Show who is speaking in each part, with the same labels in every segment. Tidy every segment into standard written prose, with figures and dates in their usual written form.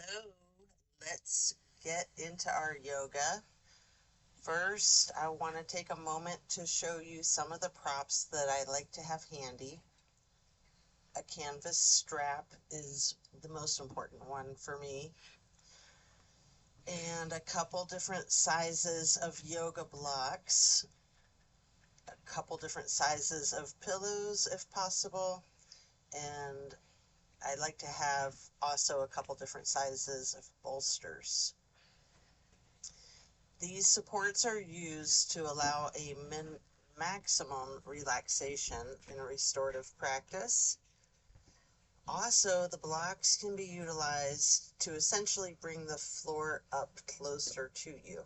Speaker 1: Hello, let's get into our yoga. First, I want to take a moment to show you some of the props that I like to have handy. A canvas strap is the most important one for me, and a couple different sizes of yoga blocks, a couple different sizes of pillows if possible, and I like to have also a couple different sizes of bolsters. These supports are used to allow a maximum relaxation in a restorative practice. Also, the blocks can be utilized to essentially bring the floor up closer to you.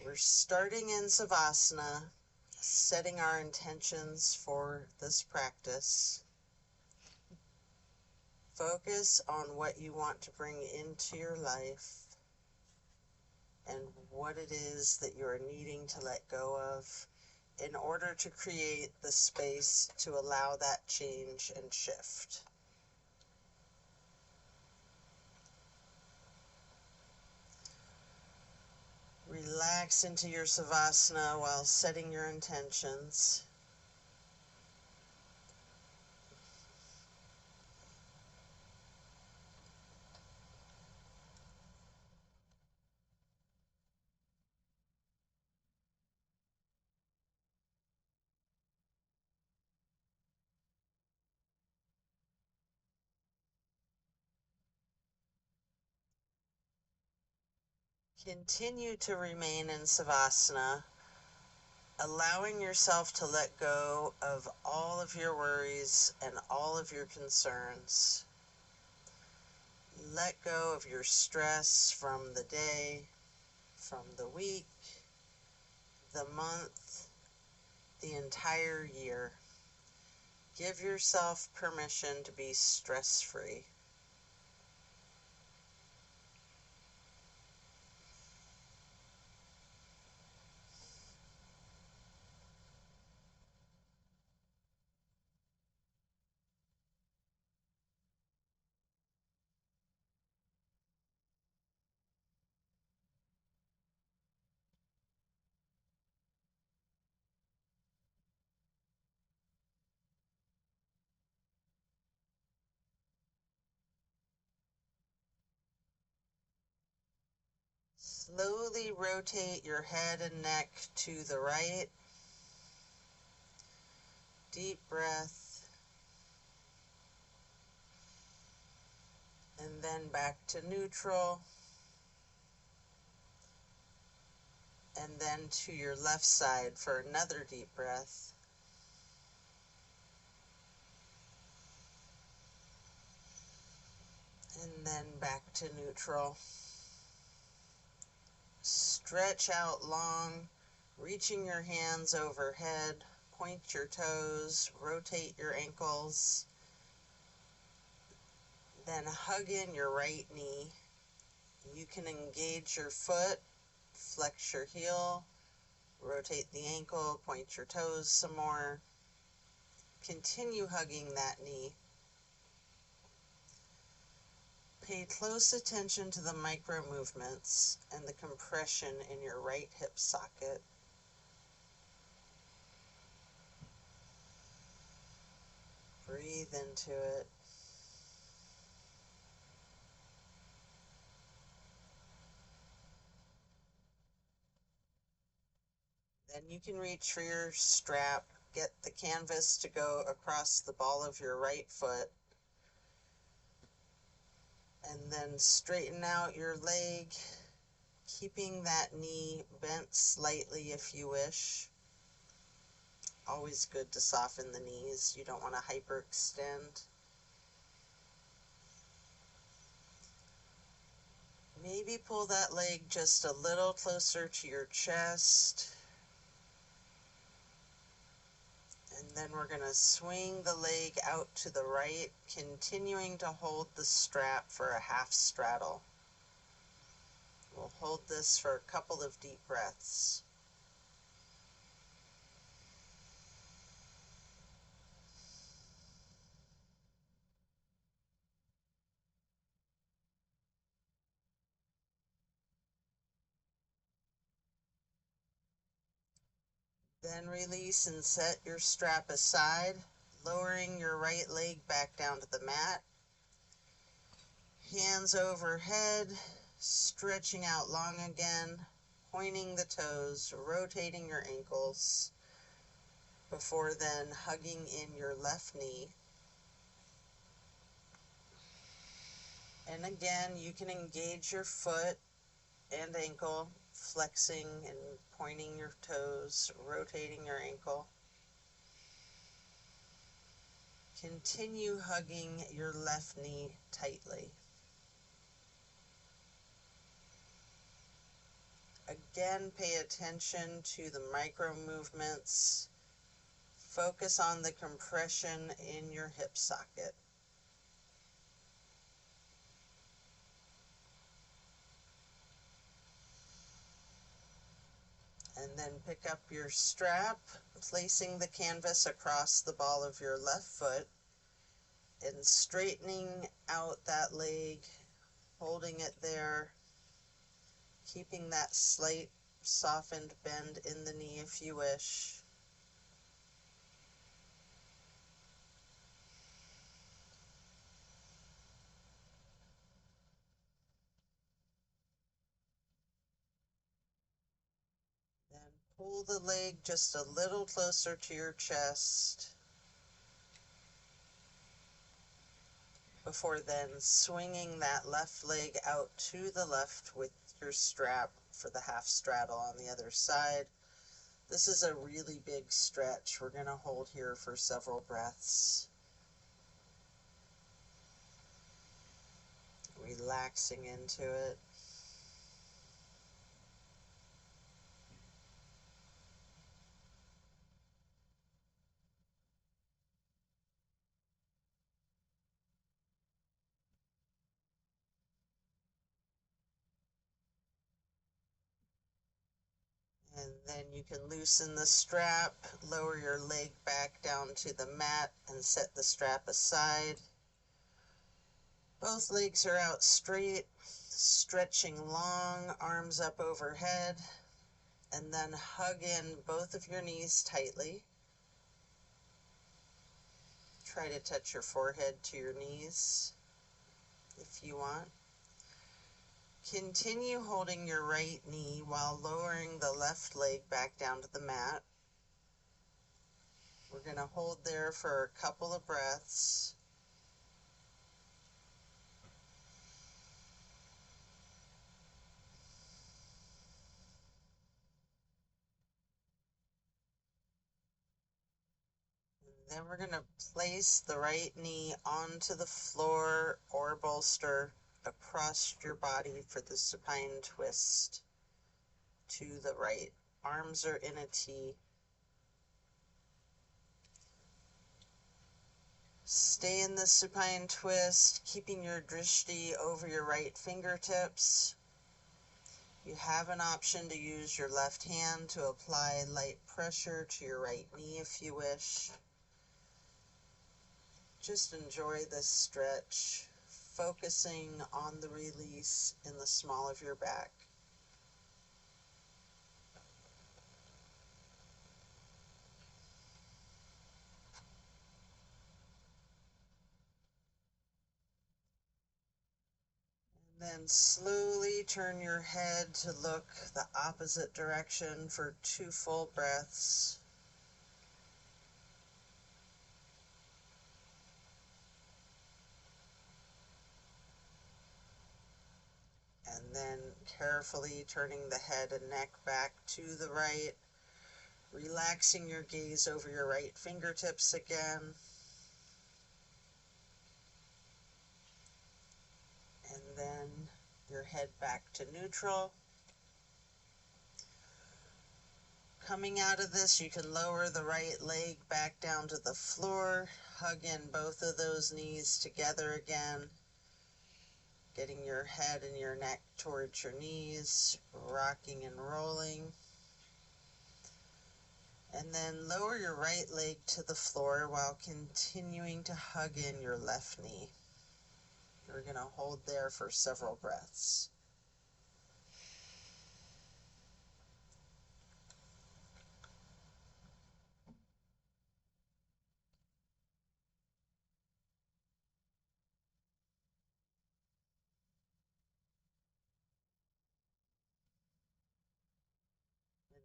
Speaker 1: We're starting in Savasana, setting our intentions for this practice. Focus on what you want to bring into your life and what it is that you're needing to let go of in order to create the space to allow that change and shift. Relax into your Savasana while setting your intentions. Continue to remain in Savasana, allowing yourself to let go of all of your worries and all of your concerns. Let go of your stress from the day, from the week, the month, the entire year. Give yourself permission to be stress-free. Slowly rotate your head and neck to the right. Deep breath. And then back to neutral. And then to your left side for another deep breath. And then back to neutral. Stretch out long, reaching your hands overhead. Point your toes, rotate your ankles. Then hug in your right knee. You can engage your foot, flex your heel, rotate the ankle, point your toes some more. Continue hugging that knee. Pay close attention to the micro movements and the compression in your right hip socket. Breathe into it. Then you can reach for your strap, get the canvas to go across the ball of your right foot, and then straighten out your leg, keeping that knee bent slightly if you wish. Always good to soften the knees. You don't want to hyperextend. Maybe pull that leg just a little closer to your chest. And then we're going to swing the leg out to the right, continuing to hold the strap for a half straddle. We'll hold this for a couple of deep breaths. Then release and set your strap aside, lowering your right leg back down to the mat. Hands overhead, stretching out long again, pointing the toes, rotating your ankles, before then hugging in your left knee. And again, you can engage your foot and ankle, flexing and pointing your toes, rotating your ankle. Continue hugging your left knee tightly. Again, pay attention to the micro movements. Focus on the compression in your hip socket. And then pick up your strap, placing the canvas across the ball of your left foot and straightening out that leg, holding it there, keeping that slight softened bend in the knee if you wish. Then pull the leg just a little closer to your chest, before then swinging that left leg out to the left with your strap for the half straddle on the other side. This is a really big stretch. We're going to hold here for several breaths. Relaxing into it. And then you can loosen the strap, lower your leg back down to the mat, and set the strap aside. Both legs are out straight, stretching long, arms up overhead, and then hug in both of your knees tightly. Try to touch your forehead to your knees if you want. Continue holding your right knee while lowering the left leg back down to the mat. We're going to hold there for a couple of breaths. And then we're going to place the right knee onto the floor or bolster across your body for the supine twist to the right. Arms are in a T. Stay in the supine twist, keeping your drishti over your right fingertips. You have an option to use your left hand to apply light pressure to your right knee if you wish. Just enjoy this stretch, focusing on the release in the small of your back. Then slowly turn your head to look the opposite direction for 2 full breaths. And then carefully turning the head and neck back to the right, relaxing your gaze over your right fingertips again. And then your head back to neutral. Coming out of this, you can lower the right leg back down to the floor, hug in both of those knees together again, getting your head and your neck towards your knees, rocking and rolling. And then lower your right leg to the floor while continuing to hug in your left knee. We're going to hold there for several breaths.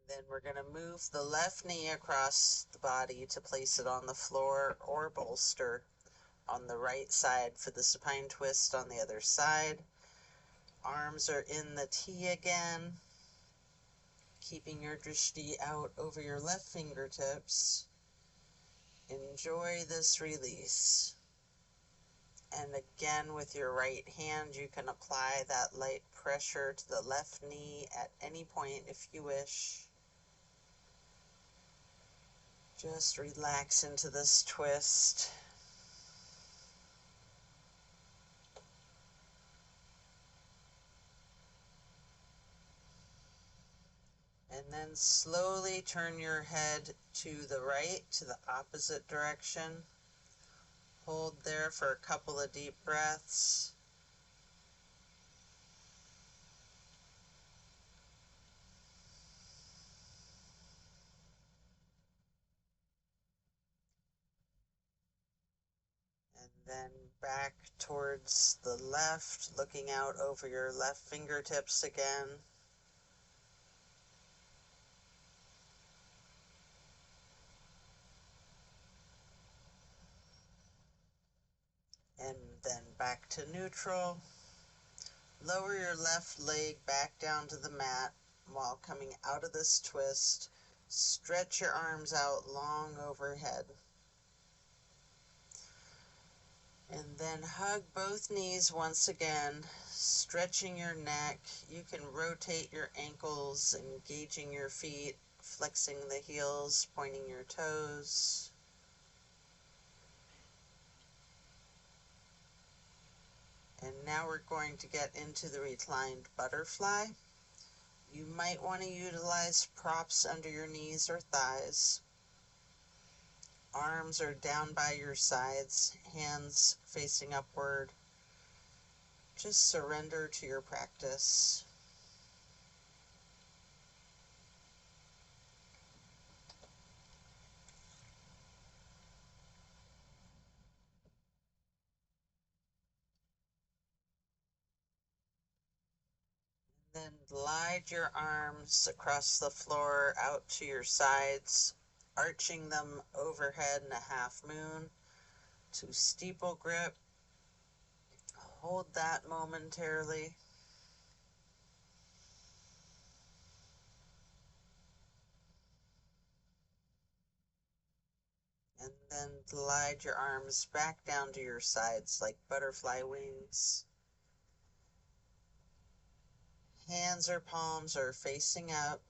Speaker 1: Then we're going to move the left knee across the body to place it on the floor or bolster on the right side for the supine twist on the other side. Arms are in the T again, keeping your drishti out over your left fingertips. Enjoy this release. And again, with your right hand, you can apply that light pressure to the left knee at any point if you wish. Just relax into this twist. And then slowly turn your head to the right, to the opposite direction. Hold there for a couple of deep breaths. And then back towards the left, looking out over your left fingertips again. And then back to neutral. Lower your left leg back down to the mat while coming out of this twist. Stretch your arms out long overhead. And then hug both knees once again, stretching your neck. You can rotate your ankles, engaging your feet, flexing the heels, pointing your toes. And now we're going to get into the reclined butterfly. You might want to utilize props under your knees or thighs. Arms are down by your sides, hands facing upward. Just surrender to your practice. Then glide your arms across the floor out to your sides, arching them overhead in a half moon to steeple grip. Hold that momentarily. And then glide your arms back down to your sides like butterfly wings. Hands or palms are facing up.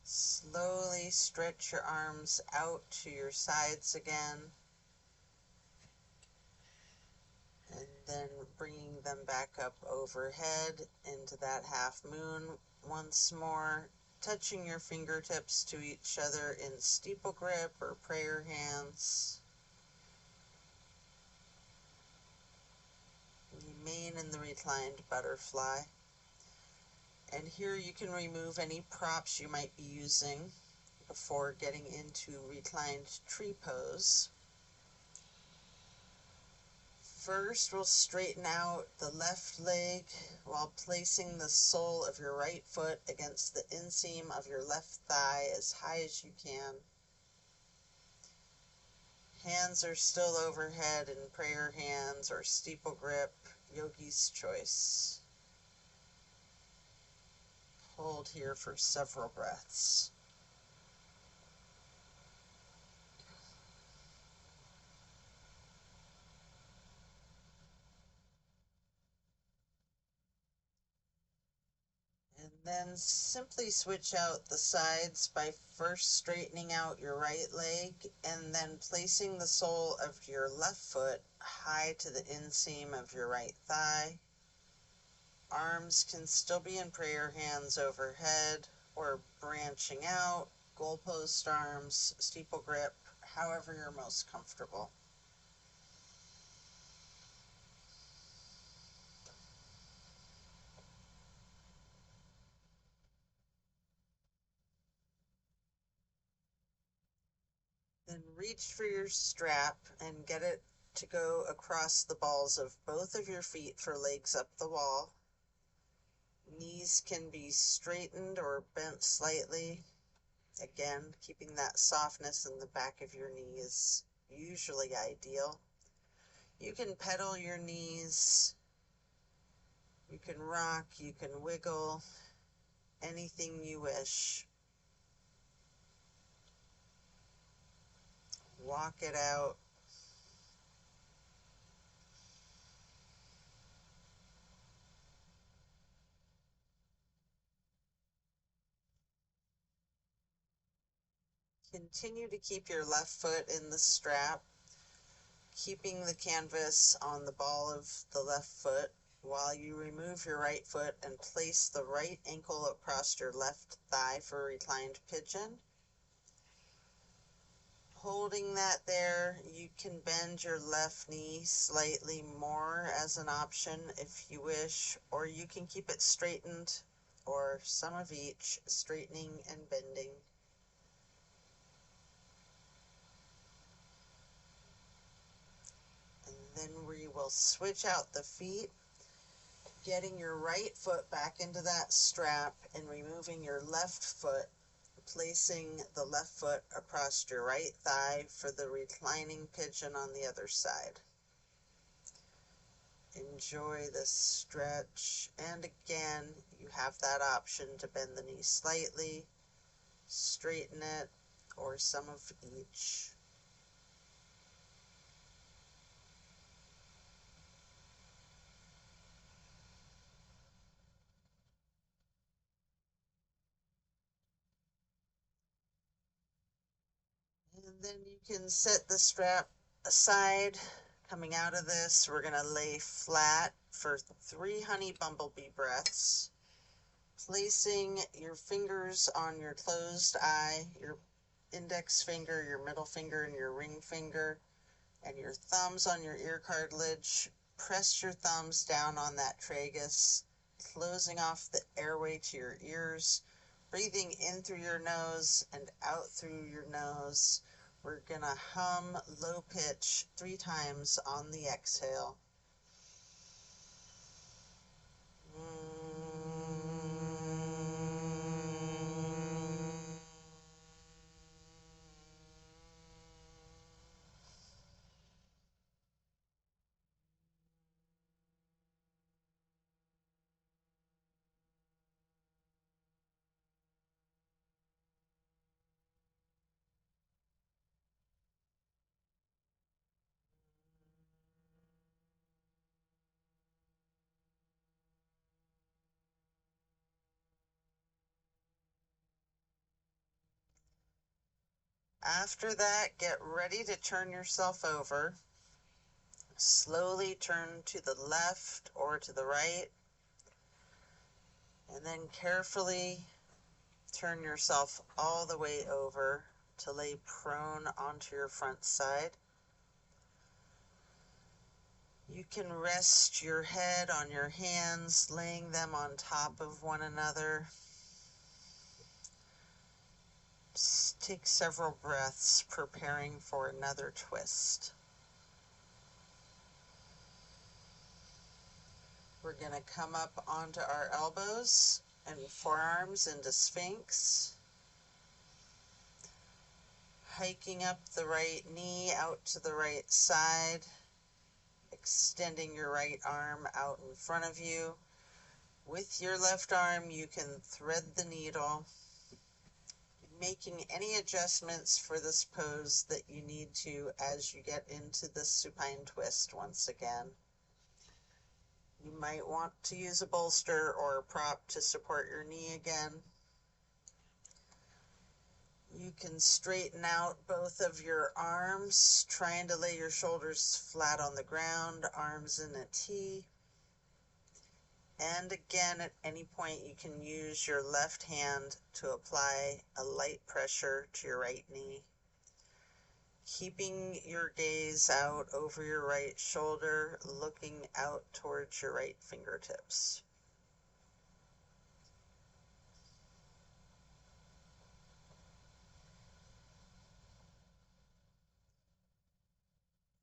Speaker 1: Slowly stretch your arms out to your sides again. And then bringing them back up overhead into that half moon once more, touching your fingertips to each other in steeple grip or prayer hands. Remain in the reclined butterfly. And here you can remove any props you might be using before getting into reclined tree pose. First, we'll straighten out the left leg while placing the sole of your right foot against the inseam of your left thigh as high as you can. Hands are still overhead in prayer hands or steeple grip, yogi's choice. Hold here for several breaths. And then simply switch out the sides by first straightening out your right leg and then placing the sole of your left foot high to the inseam of your right thigh. Arms can still be in prayer hands overhead or branching out, goalpost arms, steeple grip, however you're most comfortable. Then reach for your strap and get it to go across the balls of both of your feet for legs up the wall. Knees can be straightened or bent slightly. Again, keeping that softness in the back of your knee is usually ideal. You can pedal your knees, you can rock, you can wiggle, anything you wish. Walk it out. Continue to keep your left foot in the strap, keeping the canvas on the ball of the left foot while you remove your right foot and place the right ankle across your left thigh for reclined pigeon. Holding that there, you can bend your left knee slightly more as an option if you wish, or you can keep it straightened, or some of each, straightening and bending. And then we will switch out the feet, getting your right foot back into that strap and removing your left foot, placing the left foot across your right thigh for the reclining pigeon on the other side. Enjoy this stretch, and again, you have that option to bend the knee slightly, straighten it, or some of each. And then you can set the strap aside. Coming out of this, we're going to lay flat for 3 honey bumblebee breaths, placing your fingers on your closed eye, your index finger, your middle finger, and your ring finger, and your thumbs on your ear cartilage. Press your thumbs down on that tragus, closing off the airway to your ears, breathing in through your nose and out through your nose. We're going to hum low pitch 3 times on the exhale. After that, get ready to turn yourself over. Slowly turn to the left or to the right, and then carefully turn yourself all the way over to lay prone onto your front side. You can rest your head on your hands, laying them on top of one another. Just take several breaths, preparing for another twist. We're going to come up onto our elbows and forearms into Sphinx. Hiking up the right knee out to the right side, extending your right arm out in front of you. With your left arm, you can thread the needle, making any adjustments for this pose that you need to as you get into the supine twist once again. You might want to use a bolster or a prop to support your knee again. You can straighten out both of your arms, trying to lay your shoulders flat on the ground, arms in a T. And again, at any point, you can use your left hand to apply a light pressure to your right knee. Keeping your gaze out over your right shoulder, looking out towards your right fingertips.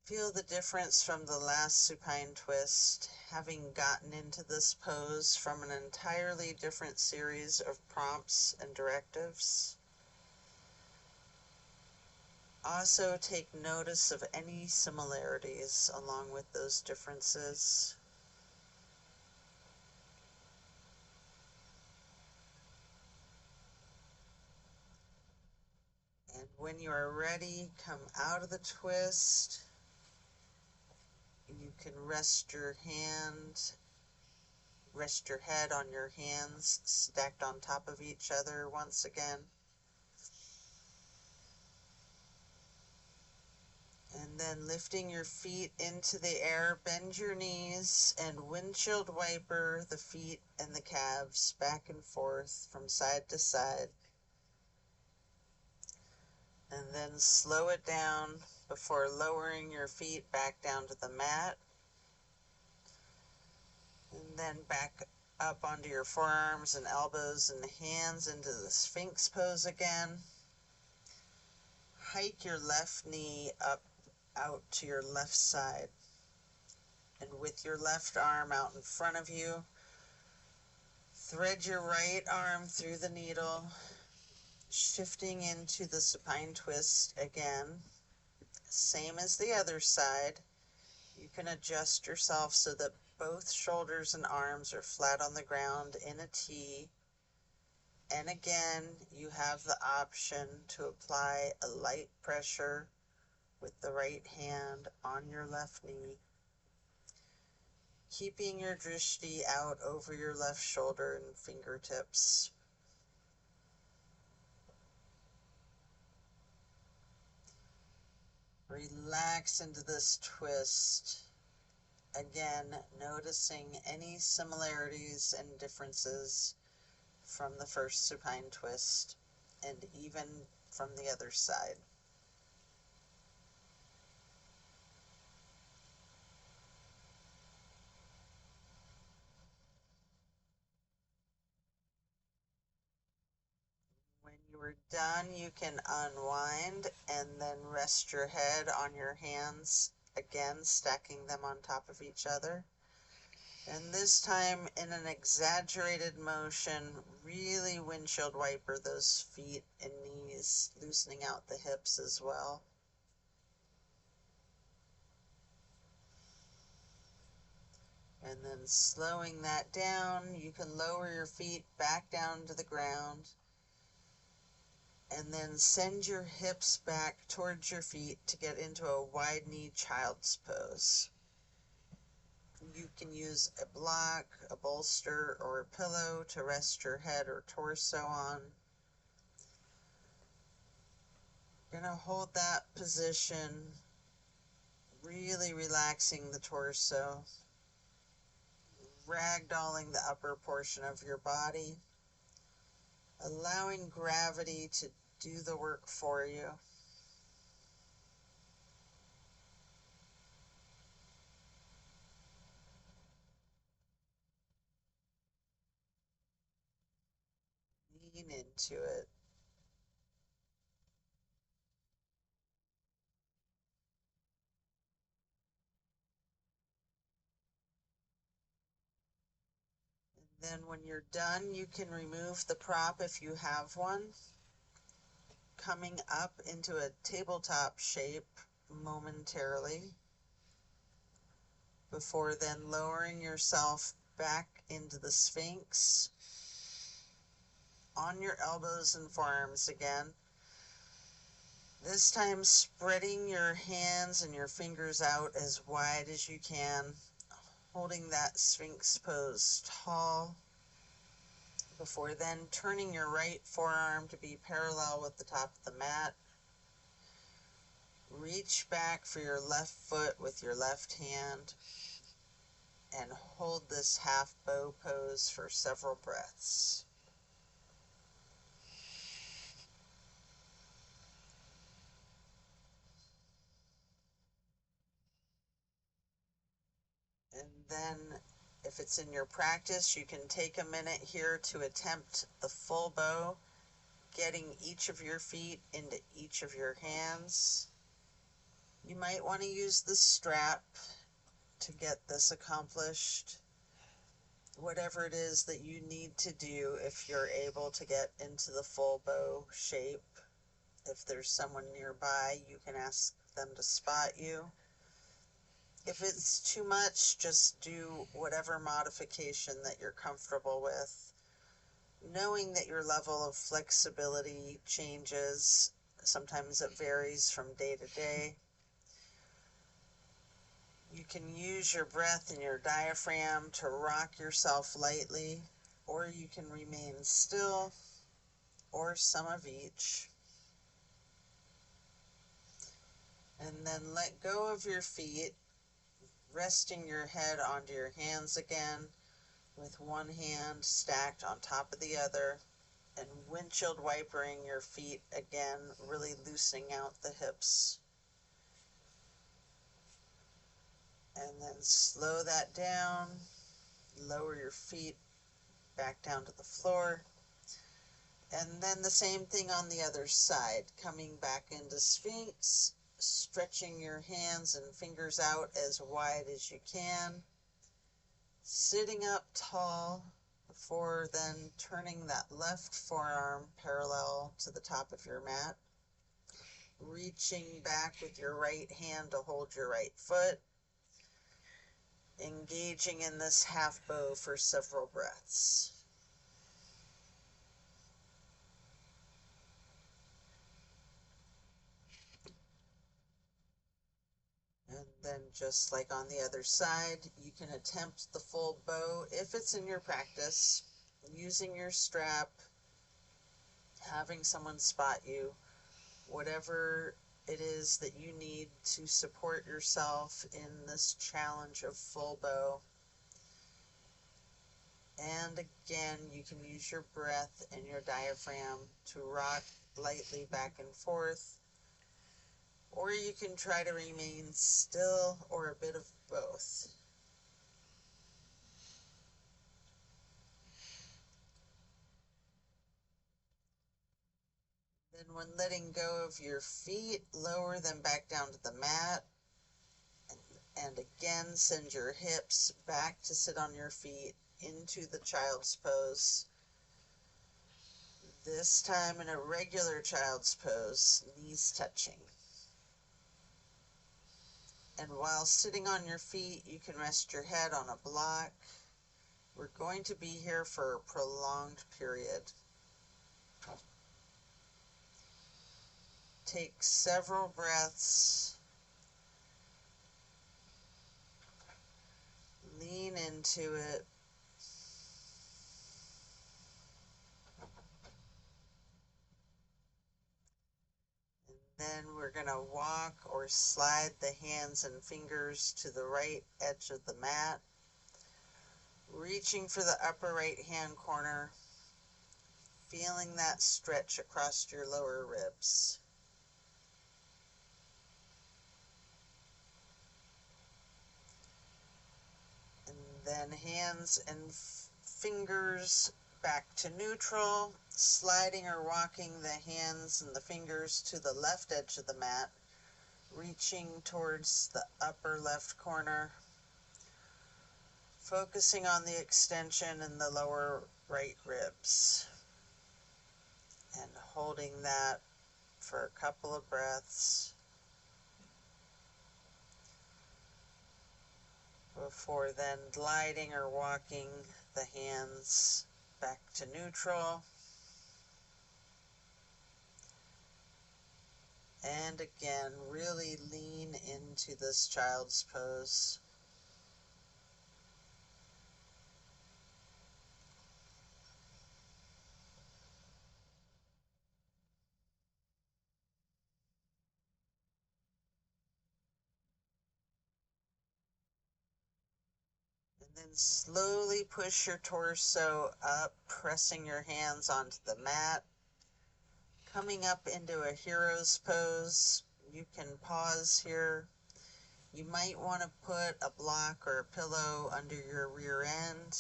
Speaker 1: Feel the difference from the last supine twist, having gotten into this pose from an entirely different series of prompts and directives. Also take notice of any similarities along with those differences. And when you are ready, come out of the twist. You can rest your head on your hands stacked on top of each other once again. And then lifting your feet into the air, bend your knees and windshield wiper the feet and the calves back and forth from side to side. And then slow it down before lowering your feet back down to the mat. And then back up onto your forearms and elbows and hands into the Sphinx pose again. Hike your left knee up out to your left side. And with your left arm out in front of you, thread your right arm through the needle, shifting into the supine twist again. Same as the other side. You can adjust yourself so that both shoulders and arms are flat on the ground in a T. And again, you have the option to apply a light pressure with the right hand on your left knee, keeping your drishti out over your left shoulder and fingertips. Relax into this twist. Again, noticing any similarities and differences from the first supine twist and even from the other side. When you are done, you can unwind and then rest your head on your hands, again stacking them on top of each other. And this time, in an exaggerated motion, really windshield wiper those feet and knees, loosening out the hips as well. And then slowing that down, you can lower your feet back down to the ground. And then send your hips back towards your feet to get into a wide knee child's pose. You can use a block, a bolster, or a pillow to rest your head or torso on. You're going to hold that position, really relaxing the torso, ragdolling the upper portion of your body, allowing gravity to do the work for you. Lean into it. Then when you're done, you can remove the prop if you have one, coming up into a tabletop shape momentarily, before then lowering yourself back into the Sphinx, on your elbows and forearms again. This time spreading your hands and your fingers out as wide as you can, holding that Sphinx pose tall, before then turning your right forearm to be parallel with the top of the mat. Reach back for your left foot with your left hand and hold this half bow pose for several breaths. And then, if it's in your practice, you can take a minute here to attempt the full bow, getting each of your feet into each of your hands. You might want to use the strap to get this accomplished. Whatever it is that you need to do, if you're able to get into the full bow shape. If there's someone nearby, you can ask them to spot you. If it's too much, just do whatever modification that you're comfortable with, knowing that your level of flexibility changes. Sometimes it varies from day to day. You can use your breath and your diaphragm to rock yourself lightly, or you can remain still, or some of each. And then let go of your feet, resting your head onto your hands again, with one hand stacked on top of the other, and windshield wipering your feet again, really loosening out the hips. And then slow that down, lower your feet back down to the floor. And then the same thing on the other side, coming back into Sphinx, stretching your hands and fingers out as wide as you can, sitting up tall before then turning that left forearm parallel to the top of your mat, reaching back with your right hand to hold your right foot, engaging in this half bow for several breaths. And then just like on the other side, you can attempt the full bow if it's in your practice, using your strap, having someone spot you, whatever it is that you need to support yourself in this challenge of full bow. And again, you can use your breath and your diaphragm to rock lightly back and forth, or you can try to remain still, or a bit of both. Then when letting go of your feet, lower them back down to the mat, and again send your hips back to sit on your feet into the child's pose. This time in a regular child's pose, knees touching. And while sitting on your feet, you can rest your head on a block. We're going to be here for a prolonged period. Take several breaths. Lean into it. Then we're going to walk or slide the hands and fingers to the right edge of the mat, reaching for the upper right hand corner, feeling that stretch across your lower ribs. And then hands and fingers back to neutral, sliding or walking the hands and the fingers to the left edge of the mat, reaching towards the upper left corner, focusing on the extension in the lower right ribs, and holding that for a couple of breaths before then gliding or walking the hands back to neutral. And again, really lean into this child's pose. And then slowly push your torso up, pressing your hands onto the mat. Coming up into a hero's pose. You can pause here. You might want to put a block or a pillow under your rear end.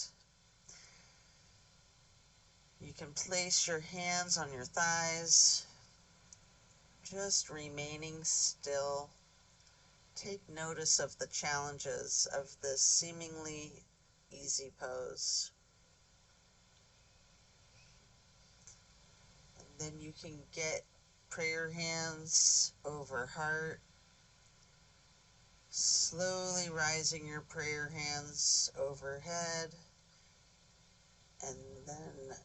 Speaker 1: You can place your hands on your thighs, just remaining still. Take notice of the challenges of this seemingly easy pose. And then you can get prayer hands over heart, slowly rising your prayer hands overhead, and then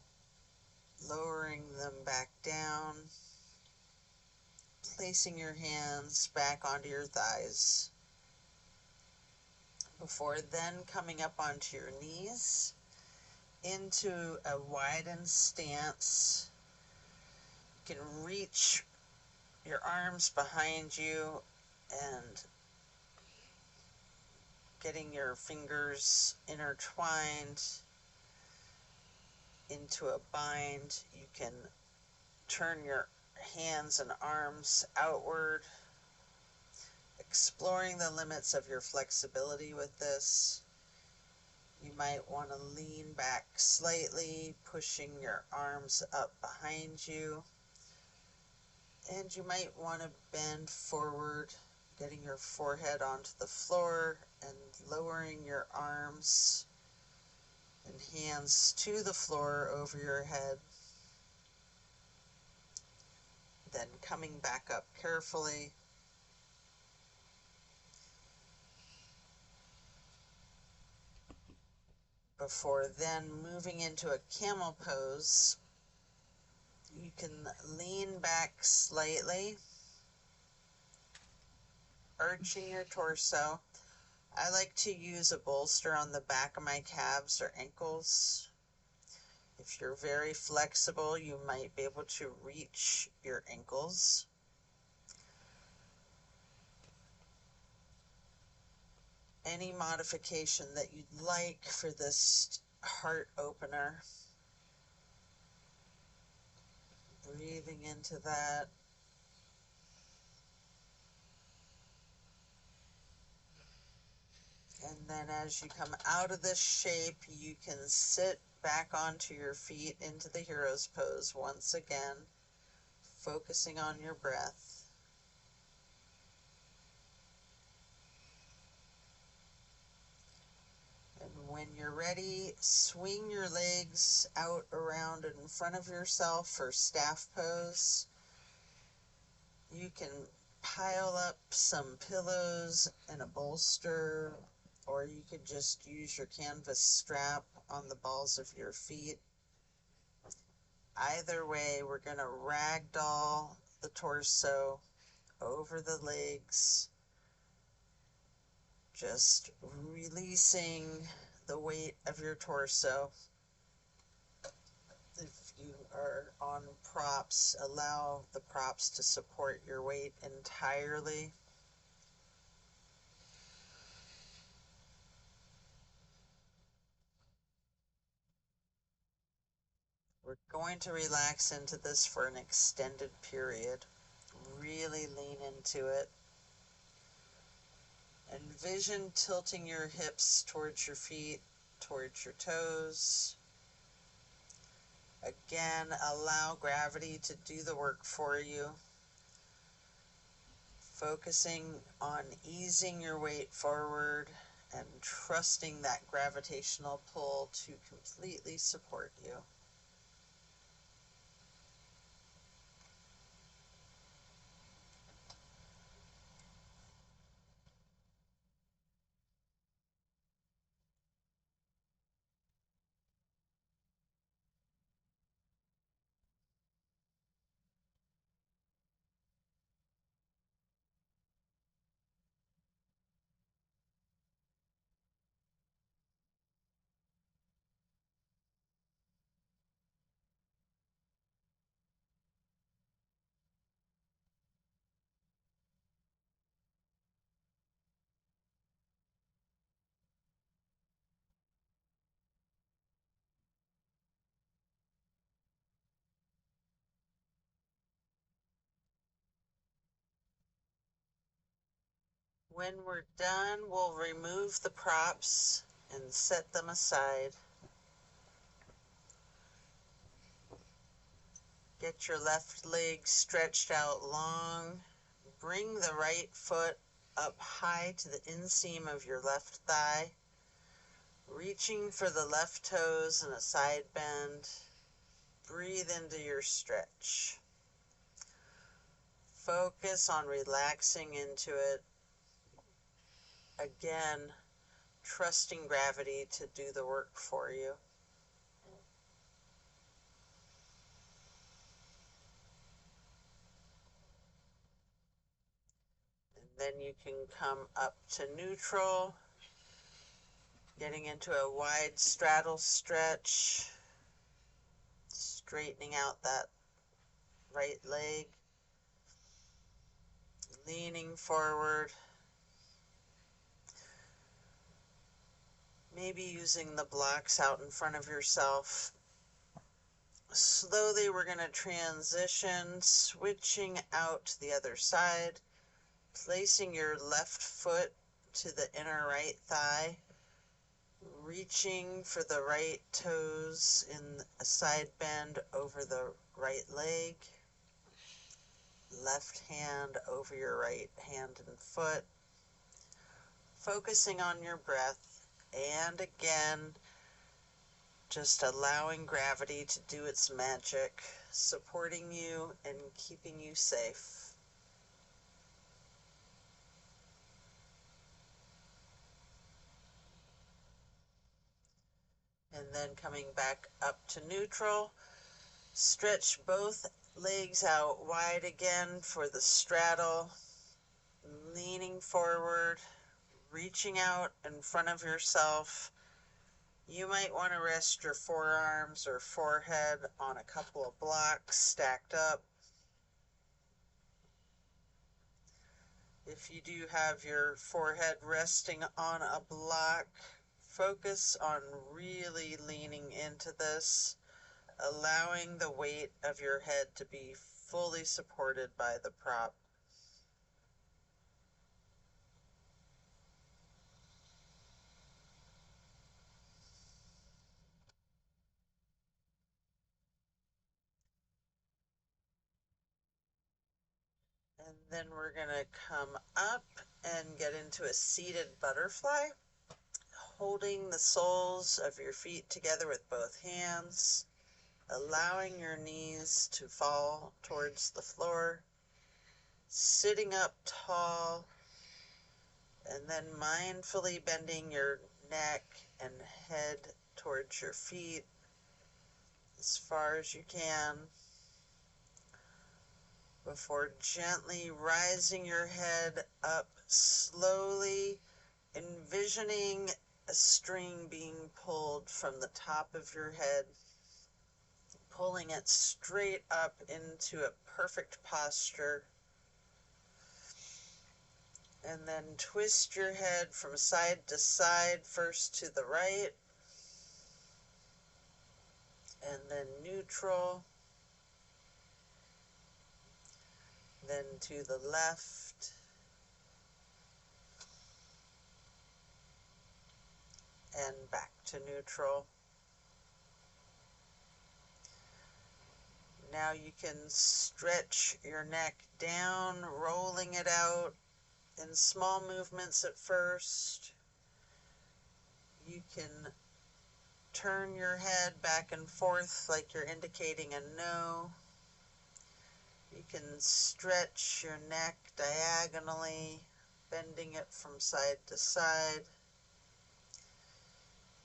Speaker 1: lowering them back down, placing your hands back onto your thighs, before then coming up onto your knees into a widened stance. You can reach your arms behind you and getting your fingers intertwined into a bind. You can turn your hands and arms outward, exploring the limits of your flexibility with this. You might want to lean back slightly, pushing your arms up behind you. And you might want to bend forward, getting your forehead onto the floor and lowering your arms and hands to the floor over your head. Then coming back up carefully. Before then moving into a camel pose. You can lean back slightly, arching your torso. I like to use a bolster on the back of my calves or ankles. If you're very flexible, you might be able to reach your ankles. Any modification that you'd like for this heart opener. Breathing into that. And then as you come out of this shape, you can sit back onto your feet into the hero's pose once again, focusing on your breath. And when you're ready, swing your legs out around and in front of yourself for staff pose. You can pile up some pillows and a bolster, or you could just use your canvas strap on the balls of your feet. Either way, we're going to ragdoll the torso over the legs, just releasing the weight of your torso. If you are on props, allow the props to support your weight entirely. We're going to relax into this for an extended period. Really lean into it. Envision tilting your hips towards your feet, towards your toes. Again, allow gravity to do the work for you. Focusing on easing your weight forward and trusting that gravitational pull to completely support you. When we're done, we'll remove the props and set them aside. Get your left leg stretched out long. Bring the right foot up high to the inseam of your left thigh, reaching for the left toes and a side bend. Breathe into your stretch. Focus on relaxing into it. Again, trusting gravity to do the work for you. And then you can come up to neutral, getting into a wide straddle stretch, straightening out that right leg, leaning forward, maybe using the blocks out in front of yourself. Slowly we're going to transition, switching out to the other side, placing your left foot to the inner right thigh, reaching for the right toes in a side bend over the right leg, left hand over your right hand and foot, focusing on your breath, and again, just allowing gravity to do its magic, supporting you and keeping you safe. And then coming back up to neutral, stretch both legs out wide again for the straddle, leaning forward, reaching out in front of yourself. You might want to rest your forearms or forehead on a couple of blocks stacked up. If you do have your forehead resting on a block, focus on really leaning into this, allowing the weight of your head to be fully supported by the prop. And then we're going to come up and get into a seated butterfly, holding the soles of your feet together with both hands, allowing your knees to fall towards the floor, sitting up tall, and then mindfully bending your neck and head towards your feet as far as you can, before gently rising your head up slowly, envisioning a string being pulled from the top of your head, pulling it straight up into a perfect posture. And then twist your head from side to side, first to the right, and then neutral, then to the left, and back to neutral. Now you can stretch your neck down, rolling it out in small movements at first. You can turn your head back and forth like you're indicating a no. You can stretch your neck diagonally, bending it from side to side.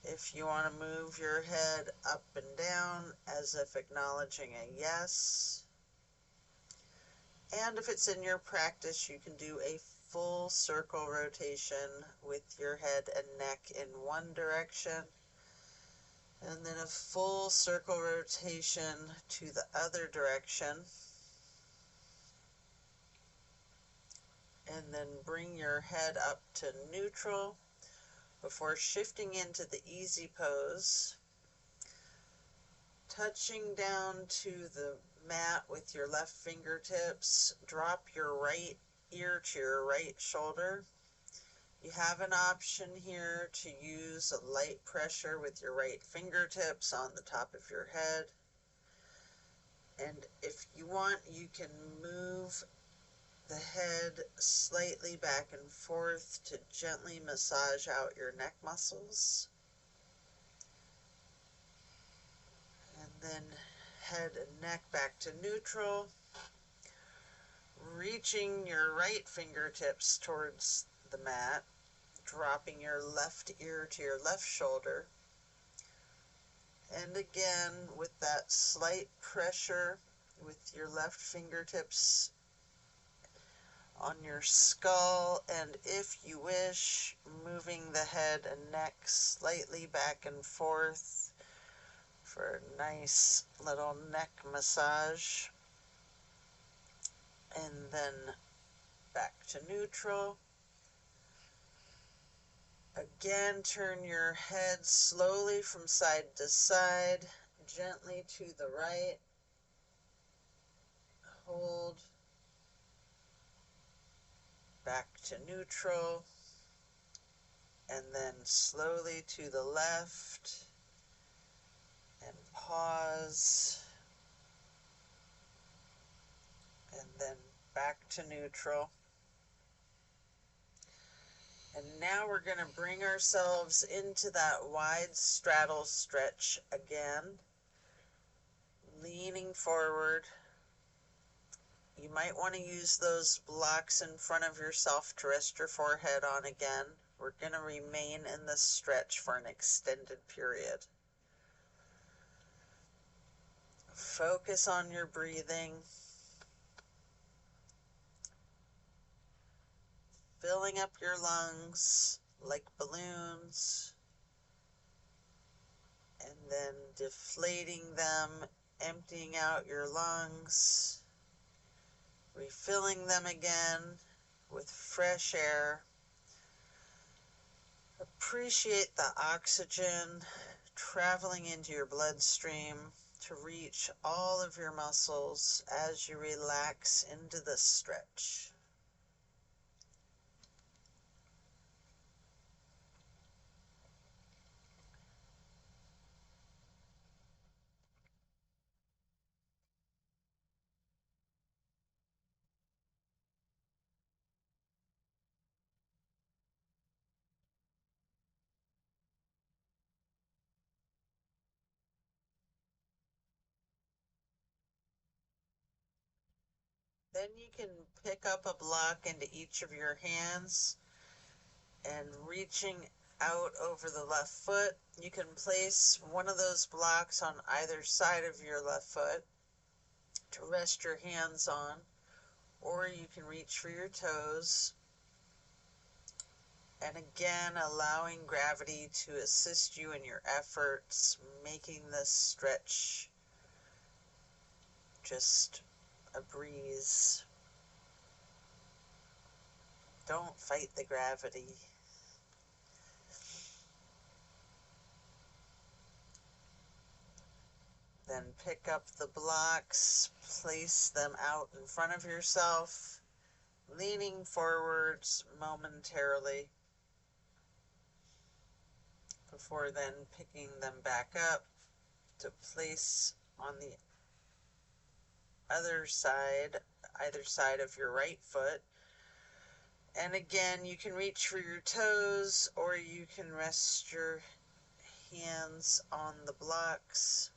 Speaker 1: If you want to move your head up and down as if acknowledging a yes. And if it's in your practice, you can do a full circle rotation with your head and neck in one direction, and then a full circle rotation to the other direction. And then bring your head up to neutral before shifting into the easy pose, touching down to the mat with your left fingertips. Drop your right ear to your right shoulder. You have an option here to use a light pressure with your right fingertips on the top of your head. And if you want, you can move the head slightly back and forth to gently massage out your neck muscles. And then head and neck back to neutral. Reaching your right fingertips towards the mat, dropping your left ear to your left shoulder. And again, with that slight pressure with your left fingertips on your skull, and if you wish, moving the head and neck slightly back and forth for a nice little neck massage. And then back to neutral. Again, turn your head slowly from side to side, gently to the right. Hold. Back to neutral. And then slowly to the left. And pause. And then back to neutral. And now we're going to bring ourselves into that wide straddle stretch again, leaning forward. You might want to use those blocks in front of yourself to rest your forehead on again. We're going to remain in this stretch for an extended period. Focus on your breathing. Filling up your lungs like balloons, and then deflating them, emptying out your lungs, refilling them again with fresh air. Appreciate the oxygen traveling into your bloodstream to reach all of your muscles as you relax into this stretch. Then you can pick up a block into each of your hands and reaching out over the left foot, you can place one of those blocks on either side of your left foot to rest your hands on, or you can reach for your toes. And again, allowing gravity to assist you in your efforts, making this stretch just a breeze. Don't fight the gravity. Then pick up the blocks, place them out in front of yourself, leaning forwards momentarily, before then picking them back up to place on the other side, either side of your right foot. And again, you can reach for your toes, or you can rest your hands on the blocks,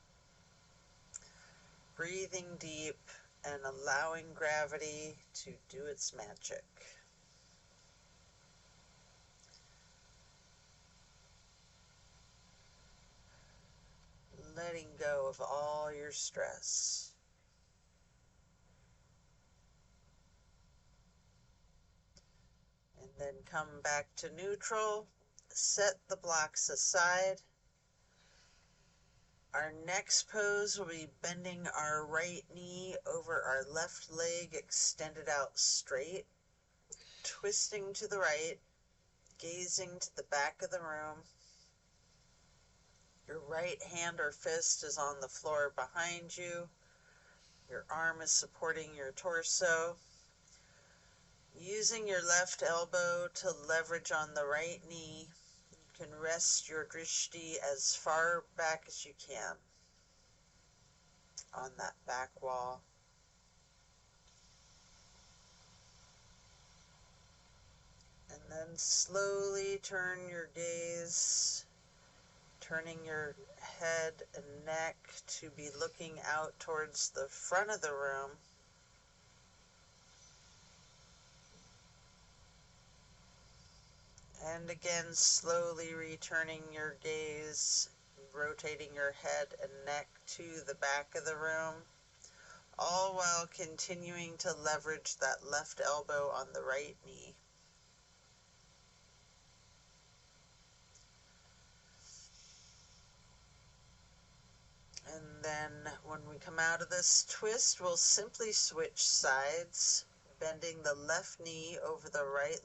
Speaker 1: breathing deep and allowing gravity to do its magic. Letting go of all your stress. And then come back to neutral, set the blocks aside. Our next pose will be bending our right knee over our left leg, extended out straight, twisting to the right, gazing to the back of the room. Your right hand or fist is on the floor behind you. Your arm is supporting your torso. Using your left elbow to leverage on the right knee, you can rest your drishti as far back as you can on that back wall. then slowly turn your gaze, turning your head and neck to be looking out towards the front of the room. And again, slowly returning your gaze, rotating your head and neck to the back of the room, all while continuing to leverage that left elbow on the right knee. And then when we come out of this twist, we'll simply switch sides, bending the left knee over the right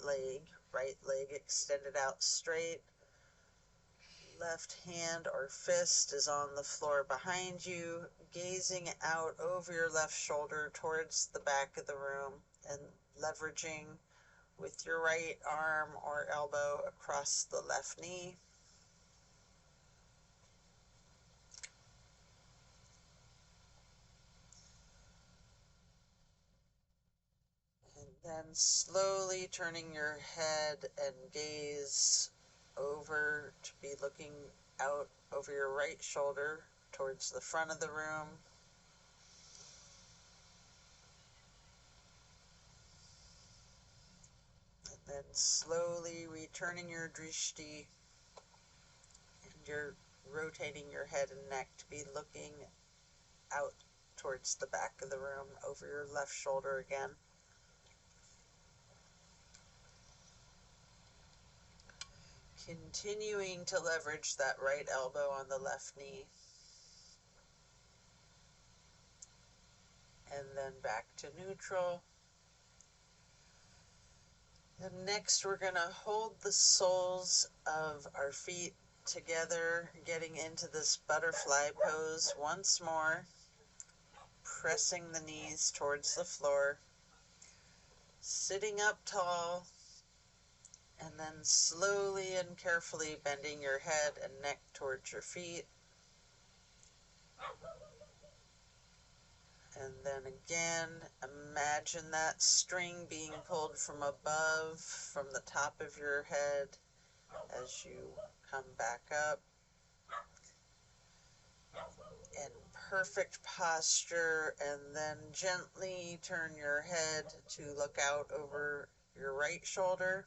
Speaker 1: leg extended out straight. Left hand or fist is on the floor behind you, gazing out over your left shoulder towards the back of the room and leveraging with your right arm or elbow across the left knee. And then slowly turning your head and gaze over to be looking out over your right shoulder towards the front of the room. And then slowly returning your drishti, and you're rotating your head and neck to be looking out towards the back of the room over your left shoulder again. Continuing to leverage that right elbow on the left knee. And then back to neutral. And next we're going to hold the soles of our feet together, getting into this butterfly pose once more, pressing the knees towards the floor, sitting up tall, and then slowly and carefully bending your head and neck towards your feet. And then again, imagine that string being pulled from above, from the top of your head as you come back up. In perfect posture, and then gently turn your head to look out over your right shoulder.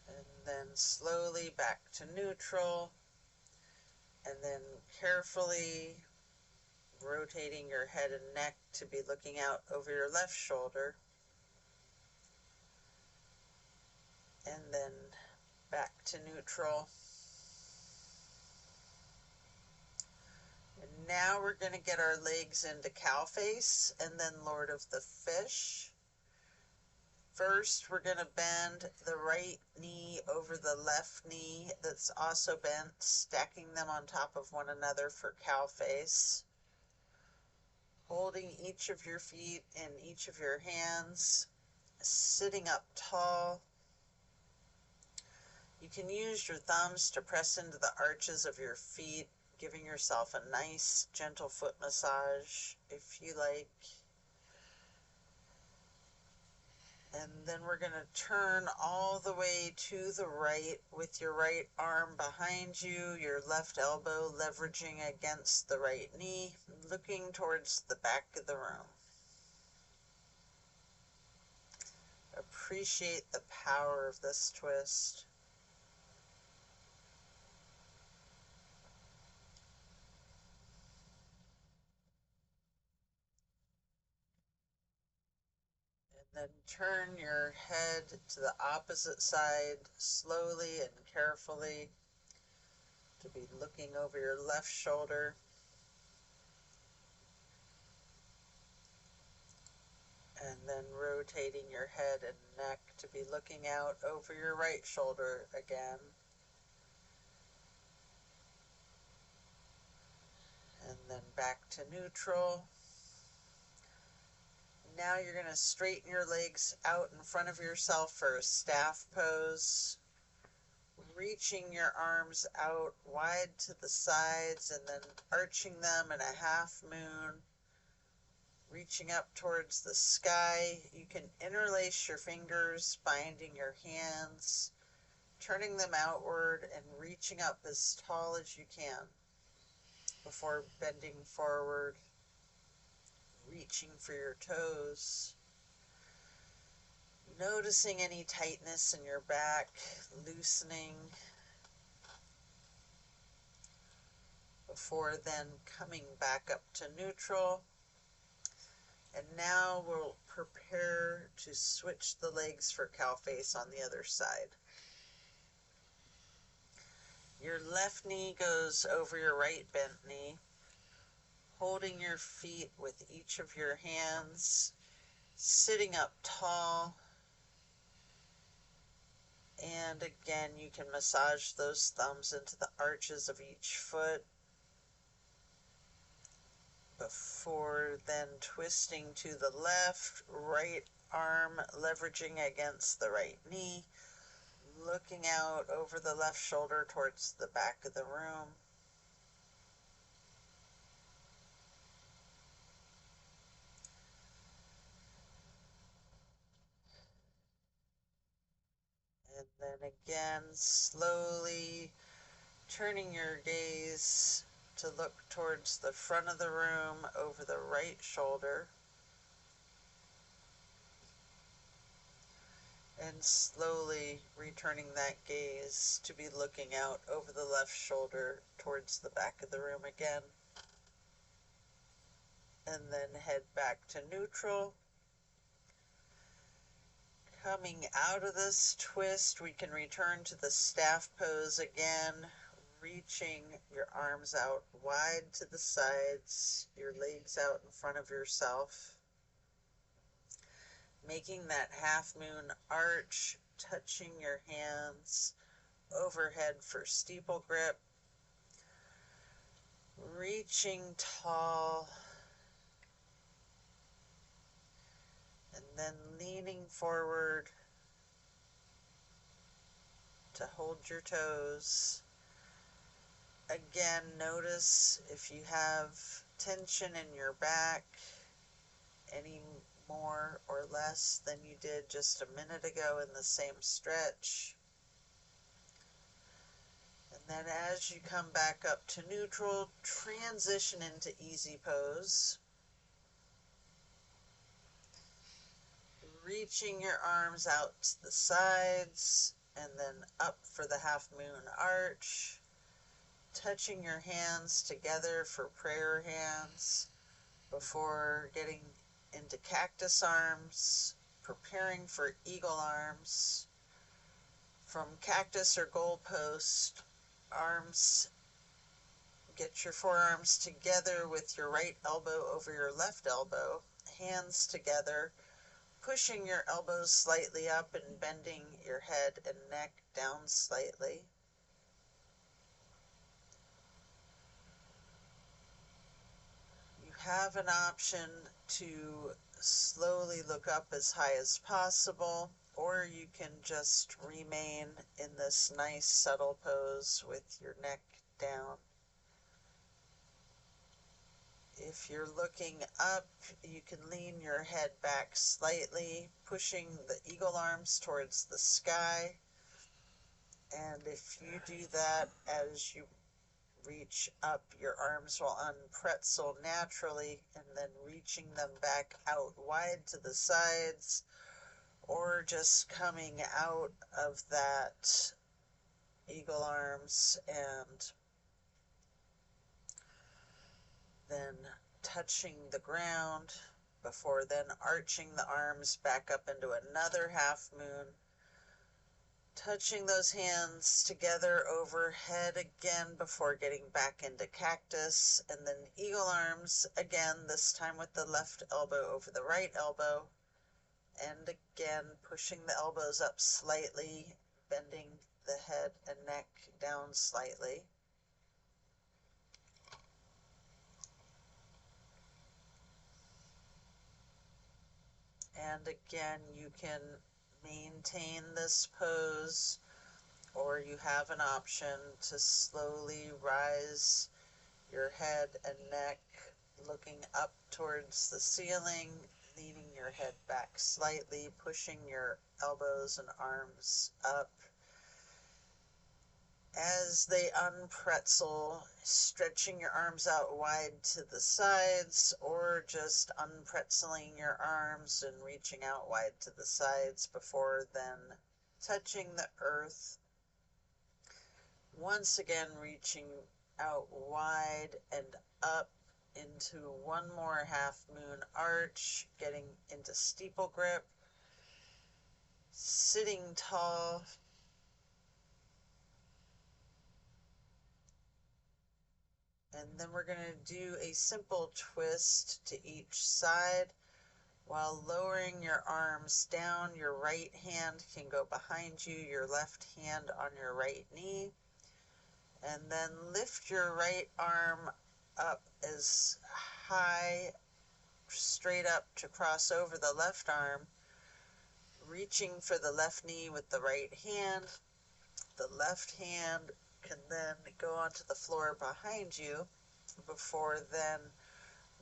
Speaker 1: And then slowly back to neutral. And then carefully rotating your head and neck to be looking out over your left shoulder. And then back to neutral. And now we're going to get our legs into cow face and then Lord of the Fish. First, we're going to bend the right knee over the left knee that's also bent, stacking them on top of one another for cow face. Holding each of your feet in each of your hands, sitting up tall. You can use your thumbs to press into the arches of your feet, giving yourself a nice, gentle foot massage if you like. And then we're going to turn all the way to the right with your right arm behind you, your left elbow leveraging against the right knee, looking towards the back of the room. Appreciate the power of this twist. Then turn your head to the opposite side slowly and carefully to be looking over your left shoulder. And then rotating your head and neck to be looking out over your right shoulder again. And then back to neutral. Now you're going to straighten your legs out in front of yourself for a staff pose, reaching your arms out wide to the sides and then arching them in a half moon, reaching up towards the sky. You can interlace your fingers, binding your hands, turning them outward and reaching up as tall as you can before bending forward, reaching for your toes, noticing any tightness in your back, loosening, before then coming back up to neutral. And now we'll prepare to switch the legs for cow face on the other side. Your left knee goes over your right bent knee, holding your feet with each of your hands, sitting up tall. And again, you can massage those thumbs into the arches of each foot before then twisting to the left, right arm leveraging against the right knee, looking out over the left shoulder towards the back of the room. And then again, slowly turning your gaze to look towards the front of the room over the right shoulder. And slowly returning that gaze to be looking out over the left shoulder towards the back of the room again. And then head back to neutral. Coming out of this twist, we can return to the staff pose again, reaching your arms out wide to the sides, your legs out in front of yourself, making that half moon arch, touching your hands overhead for steeple grip, reaching tall, and then leaning forward to hold your toes. Again, notice if you have tension in your back any more or less than you did just a minute ago in the same stretch. And then as you come back up to neutral, transition into easy pose. Reaching your arms out to the sides and then up for the half moon arch. Touching your hands together for prayer hands before getting into cactus arms, preparing for eagle arms. From cactus or goalpost arms, get your forearms together with your right elbow over your left elbow, hands together, pushing your elbows slightly up and bending your head and neck down slightly. You have an option to slowly look up as high as possible, or you can just remain in this nice subtle pose with your neck down. If you're looking up, you can lean your head back slightly, pushing the eagle arms towards the sky. And if you do that as you reach up, your arms will unpretzel naturally, and then reaching them back out wide to the sides, or just coming out of that eagle arms and then touching the ground before then arching the arms back up into another half moon, touching those hands together overhead again before getting back into cactus, and then eagle arms again, this time with the left elbow over the right elbow, and again pushing the elbows up slightly, bending the head and neck down slightly. And again, you can maintain this pose, or you have an option to slowly rise your head and neck looking up towards the ceiling, leaning your head back slightly, pushing your elbows and arms up. As they unpretzel, stretching your arms out wide to the sides, or just unpretzeling your arms and reaching out wide to the sides before then touching the earth. Once again, reaching out wide and up into one more half moon arch, getting into steeple grip, sitting tall. And then we're going to do a simple twist to each side while lowering your arms down. Your right hand can go behind you, your left hand on your right knee. And then lift your right arm up as high, straight up to cross over the left arm, reaching for the left knee with the right hand. The left hand can then go onto the floor behind you before then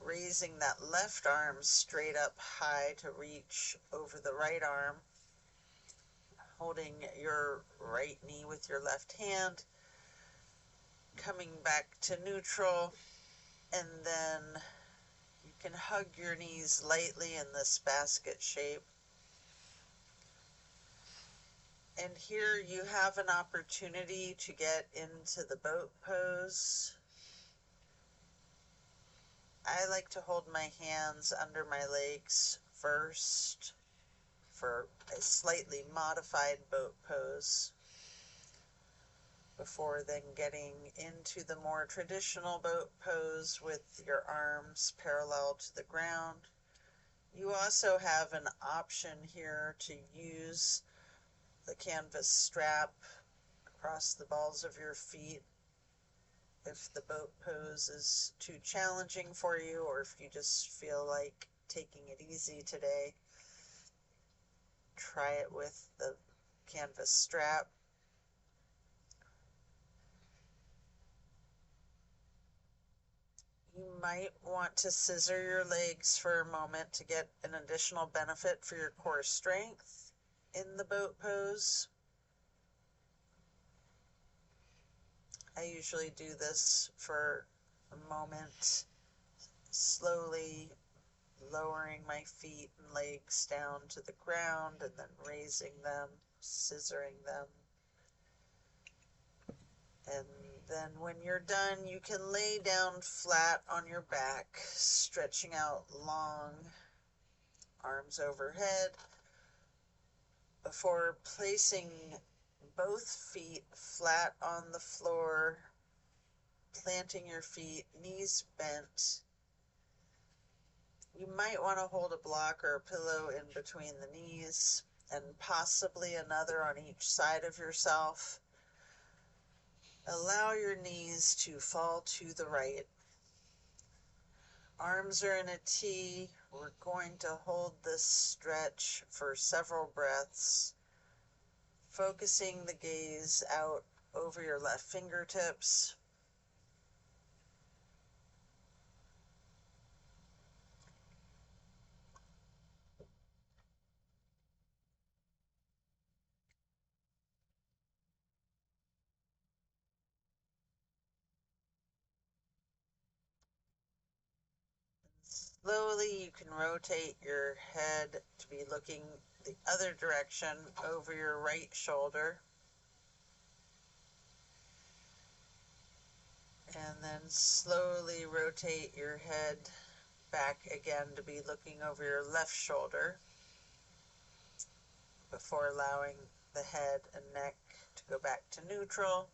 Speaker 1: raising that left arm straight up high to reach over the right arm, holding your right knee with your left hand, coming back to neutral, and then you can hug your knees lightly in this basket shape. And here you have an opportunity to get into the boat pose. I like to hold my hands under my legs first for a slightly modified boat pose before then getting into the more traditional boat pose with your arms parallel to the ground. You also have an option here to use the canvas strap across the balls of your feet if the boat pose is too challenging for you, or if you just feel like taking it easy today. Try it with the canvas strap. You might want to scissor your legs for a moment to get an additional benefit for your core strength in the boat pose. I usually do this for a moment, slowly lowering my feet and legs down to the ground and then raising them, scissoring them. And then when you're done, you can lay down flat on your back, stretching out long, arms overhead, before placing both feet flat on the floor, planting your feet, knees bent. You might want to hold a block or a pillow in between the knees, and possibly another on each side of yourself. Allow your knees to fall to the right. Arms are in a T. We're going to hold this stretch for several breaths, focusing the gaze out over your left fingertips. Slowly, you can rotate your head to be looking the other direction over your right shoulder. And then slowly rotate your head back again to be looking over your left shoulder before allowing the head and neck to go back to neutral.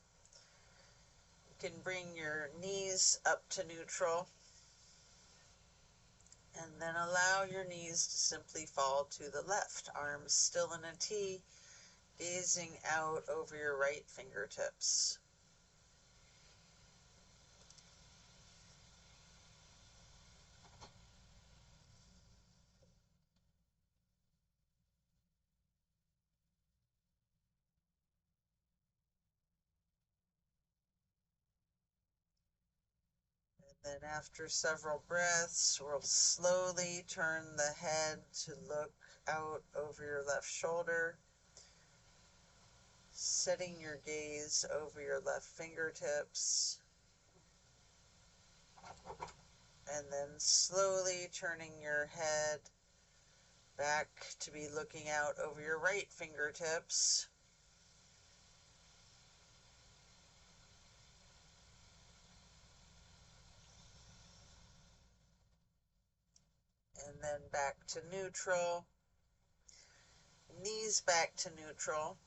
Speaker 1: You can bring your knees up to neutral and then allow your knees to simply fall to the left, arms still in a T, gazing out over your right fingertips. Then after several breaths, we'll slowly turn the head to look out over your left shoulder, setting your gaze over your left fingertips, and then slowly turning your head back to be looking out over your right fingertips. And then back to neutral. Knees back to neutral.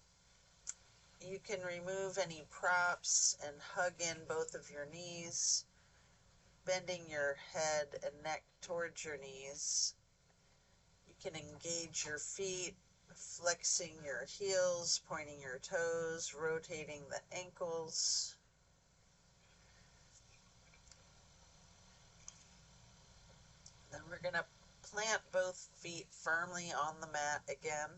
Speaker 1: You can remove any props and hug in both of your knees, bending your head and neck towards your knees. You can engage your feet, flexing your heels, pointing your toes, rotating the ankles. Then we're going to plant both feet firmly on the mat again,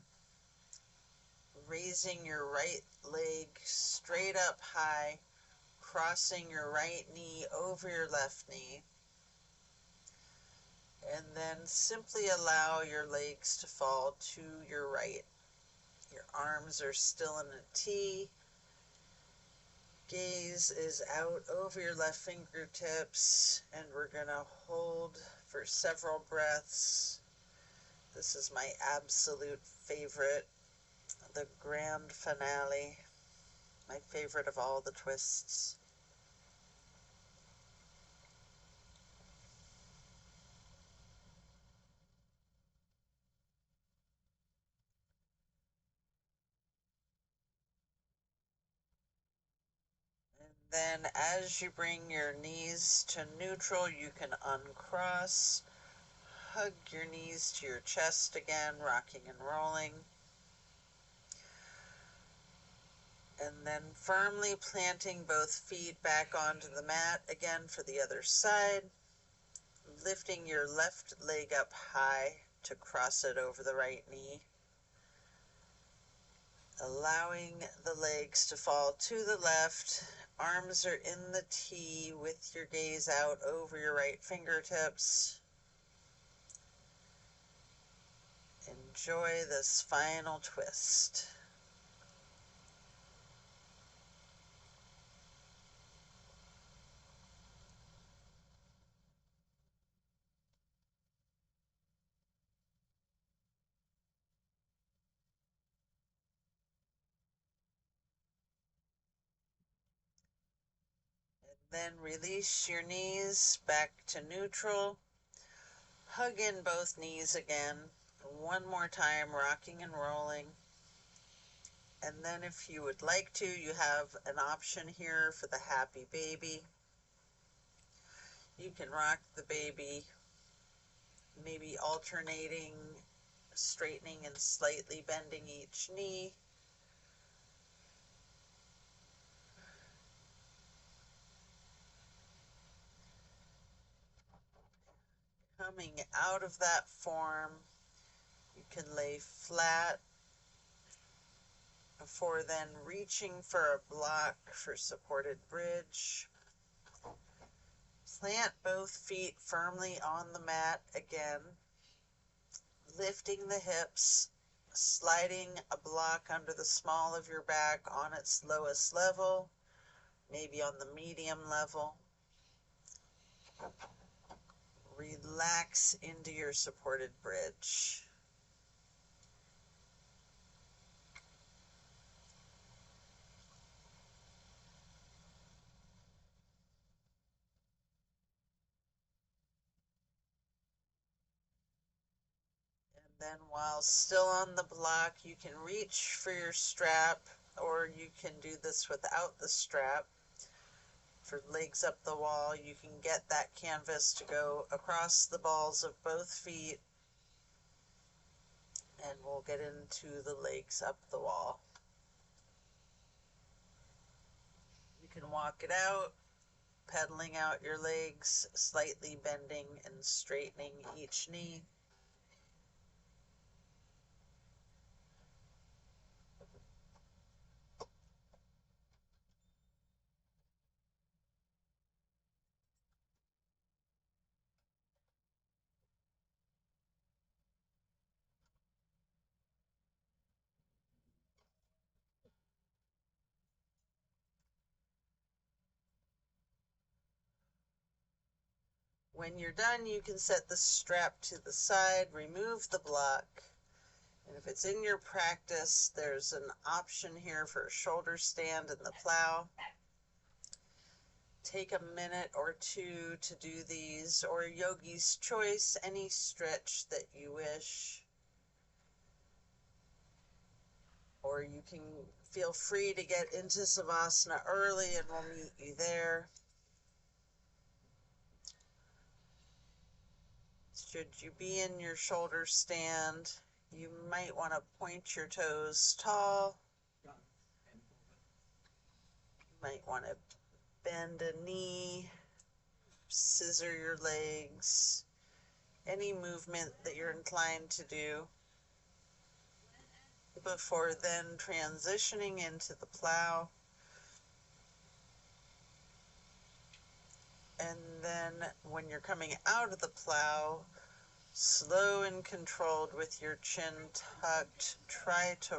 Speaker 1: raising your right leg straight up high, crossing your right knee over your left knee, and then simply allow your legs to fall to your right. Your arms are still in a T. Gaze is out over your left fingertips, and we're going to hold for several breaths. This is my absolute favorite, the grand finale, my favorite of all the twists. Then as you bring your knees to neutral, you can uncross, hug your knees to your chest again, rocking and rolling. And then firmly planting both feet back onto the mat again for the other side, lifting your left leg up high to cross it over the right knee. Allowing the legs to fall to the left, arms are in the T with your gaze out over your right fingertips. Enjoy this final twist. Then release your knees back to neutral. Hug in both knees again. One more time, rocking and rolling. And then if you would like to, you have an option here for the happy baby. You can rock the baby, maybe alternating, straightening and slightly bending each knee. Coming out of that form, you can lay flat before then reaching for a block for supported bridge. Plant both feet firmly on the mat again, lifting the hips, sliding a block under the small of your back on its lowest level, maybe on the medium level. Relax into your supported bridge. Then while still on the block, you can reach for your strap, or you can do this without the strap. For legs up the wall, you can get that canvas to go across the balls of both feet, and we'll get into the legs up the wall. You can walk it out, pedaling out your legs, slightly bending and straightening each knee. When you're done, you can set the strap to the side, remove the block, and if it's in your practice, there's an option here for a shoulder stand in the plow. Take a minute or two to do these, or yogi's choice, any stretch that you wish. Or you can feel free to get into Savasana early and we'll meet you there. Should you be in your shoulder stand, you might want to point your toes tall. You might want to bend a knee, scissor your legs, any movement that you're inclined to do before then transitioning into the plow. And then when you're coming out of the plow, slow and controlled with your chin tucked, try to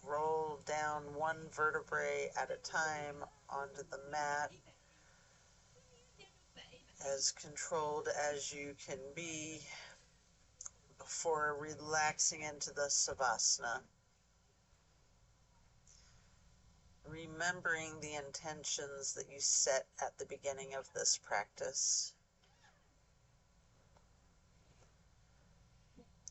Speaker 1: roll down one vertebrae at a time onto the mat, as controlled as you can be before relaxing into the Savasana. Remembering the intentions that you set at the beginning of this practice.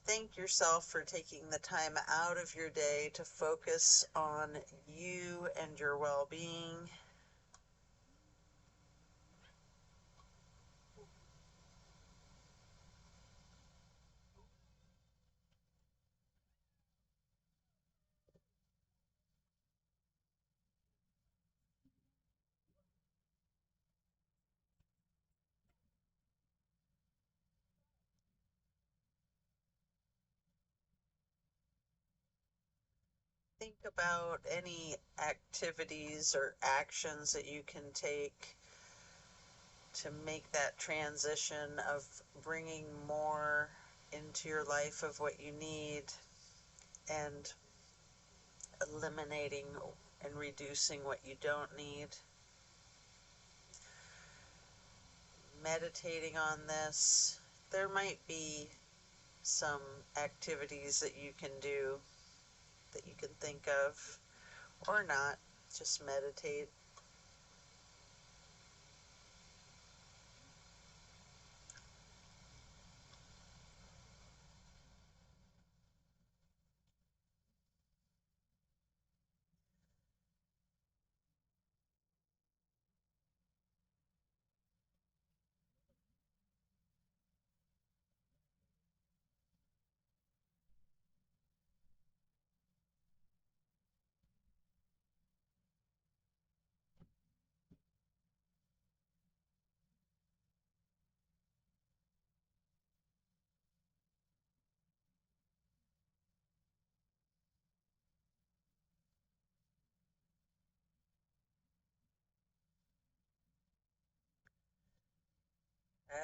Speaker 1: Thank yourself for taking the time out of your day to focus on you and your well-being. Think about any activities or actions that you can take to make that transition of bringing more into your life of what you need and eliminating and reducing what you don't need. Meditating on this, there might be some activities that you can do that you can think of, or not, just meditate.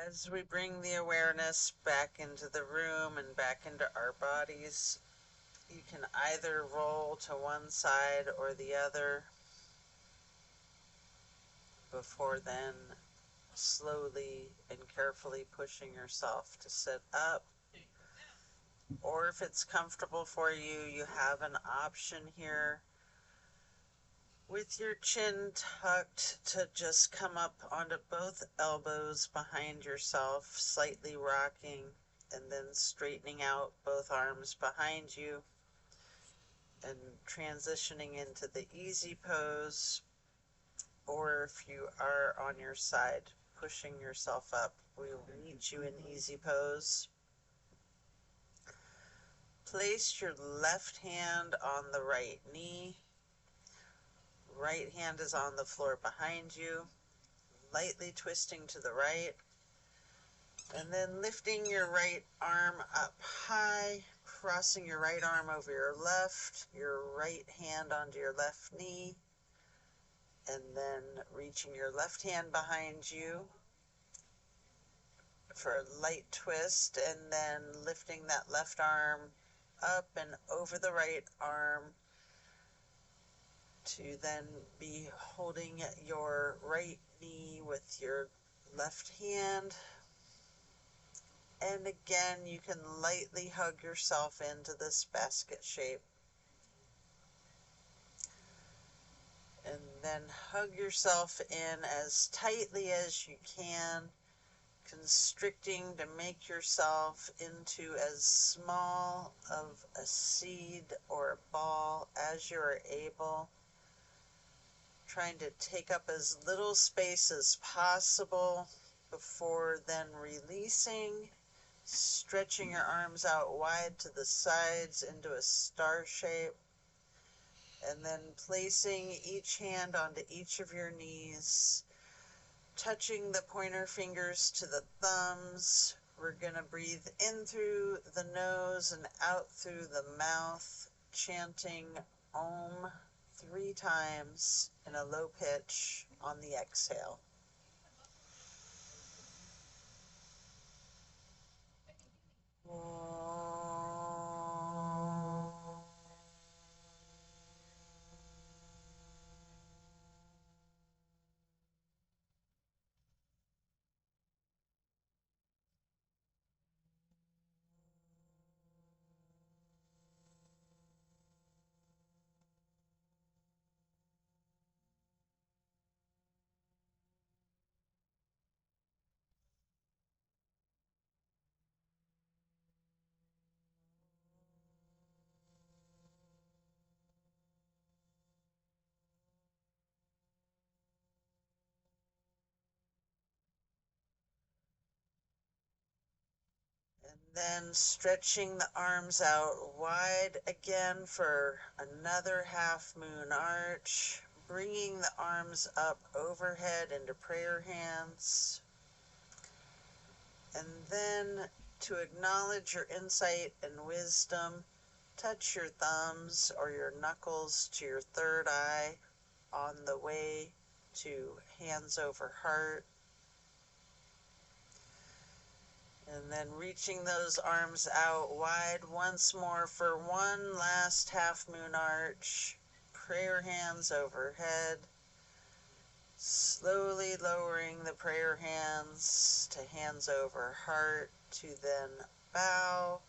Speaker 1: As we bring the awareness back into the room and back into our bodies, you can either roll to one side or the other before then slowly and carefully pushing yourself to sit up. Or if it's comfortable for you, you have an option here with your chin tucked to just come up onto both elbows behind yourself, slightly rocking, and then straightening out both arms behind you and transitioning into the easy pose. Or if you are on your side, pushing yourself up, we will meet you in easy pose. Place your left hand on the right knee. Right hand is on the floor behind you, lightly twisting to the right, and then lifting your right arm up high, crossing your right arm over your right hand onto your left knee, and then reaching your left hand behind you for a light twist, and then lifting that left arm up and over the right arm to then be holding your right knee with your left hand, And again, you can lightly hug yourself into this basket shape. And then hug yourself in as tightly as you can, constricting to make yourself into as small of a seed or a ball as you're able. Trying to take up as little space as possible before then releasing, stretching your arms out wide to the sides into a star shape, and then placing each hand onto each of your knees, touching the pointer fingers to the thumbs. We're going to breathe in through the nose and out through the mouth, chanting Om 3 times in a low pitch on the exhale. And then stretching the arms out wide again for another half moon arch, bringing the arms up overhead into prayer hands. And then to acknowledge your insight and wisdom, touch your thumbs or your knuckles to your third eye on the way to hands over heart. And then reaching those arms out wide once more for one last half moon arch. Prayer hands overhead. Slowly lowering the prayer hands to hands over heart to then bow,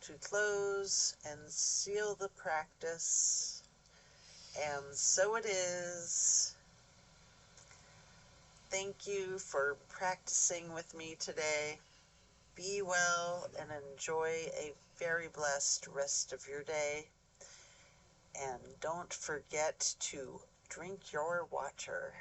Speaker 1: to close and seal the practice. And so it is. Thank you for practicing with me today. Be well and enjoy a very blessed rest of your day. And don't forget to drink your water.